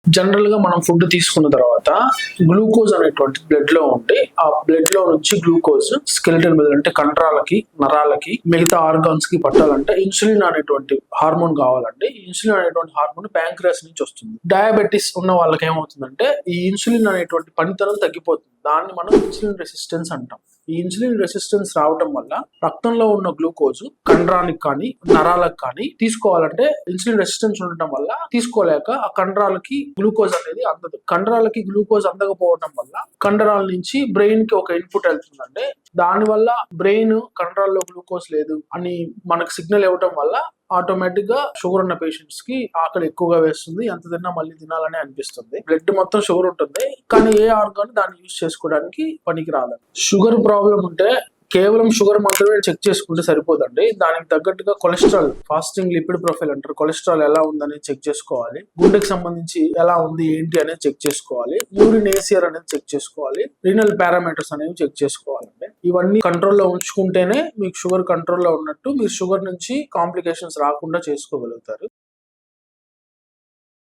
General గా మనం food తీసుకున్న తర్వాత గ్లూకోజ్ అనేటువంటి బ్లడ్ లో ఉంటే ఆ బ్లడ్ లో నుంచి గ్లూకోజ్ స్కెలిటల్ మీద అంటే కండరాలకి, నరాలకి, మిగతా ఆర్గాన్స్ కి పట్టాలంటే ఇన్సులిన్ అనేటువంటి హార్మోన్ కావాలండి. ఇన్సులిన్ అనేటువంటి హార్మోన్ ప్యాంక్రియాస్ నుంచి వస్తుంది. డయాబెటిస్ ఉన్న వాళ్ళకి ఏమవుతుందంటే ఈ ఇన్సులిన్ అనేటువంటి పనితనం తగ్గిపోతుంది. దాన్ని మనం ఇన్సులిన్ రెసిస్టెన్స్ అంటాం. ఈ ఇన్సులిన్ రెసిస్టెన్స్ రావడం వల్ల రక్తంలో ఉన్న గ్లూకోజ్ కండరానికి కానీ నరాలకు కానీ తీసుకోవాలంటే ఇన్సులిన్ రెసిస్టెన్స్ ఉండటం వల్ల తీసుకోలేక ఆ కండరాలకి గ్లూకోజ్ అనేది అందదు. కండరాలకి గ్లూకోజ్ అందకపోవడం వల్ల కండరాల నుంచి బ్రెయిన్ కి ఒక ఇన్పుట్ వెళ్తుందంటే దాని వల్ల బ్రెయిన్ కండరాల్లో గ్లూకోజ్ లేదు అని మనకు సిగ్నల్ ఇవ్వడం వల్ల ఆటోమేటిక్ గా షుగర్ ఉన్న పేషెంట్స్ కి ఆకలి ఎక్కువగా వేస్తుంది. ఎంత తిన్నా మళ్ళీ తినాలని అనిపిస్తుంది. బ్లడ్ మొత్తం షుగర్ ఉంటుంది, కానీ ఏ ఆర్గాన్ దాన్ని యూజ్ చేసుకోవడానికి పనికి రాదు. షుగర్ ప్రాబ్లం ఉంటే కేవలం షుగర్ మాత్రమే చెక్ చేసుకుంటే సరిపోదండి. దానికి తగ్గట్టుగా కొలెస్ట్రాల్, ఫాస్టింగ్ లిపిడ్ ప్రొఫైల్ అంటారు, కొలెస్ట్రాల్ ఎలా ఉందని చెక్ చేసుకోవాలి. గుండెకి సంబంధించి ఎలా ఉంది ఏంటి అనేది చెక్ చేసుకోవాలి. యూరిన్ ఏసియర్ అనేది చెక్ చేసుకోవాలి. రీనల్ పారామీటర్స్ అనేవి చెక్ చేసుకోవాలండి. ఇవన్నీ కంట్రోల్లో ఉంచుకుంటేనే మీకు షుగర్ కంట్రోల్లో ఉన్నట్టు. మీరు షుగర్ నుంచి కాంప్లికేషన్స్ రాకుండా చేసుకోగలుగుతారు.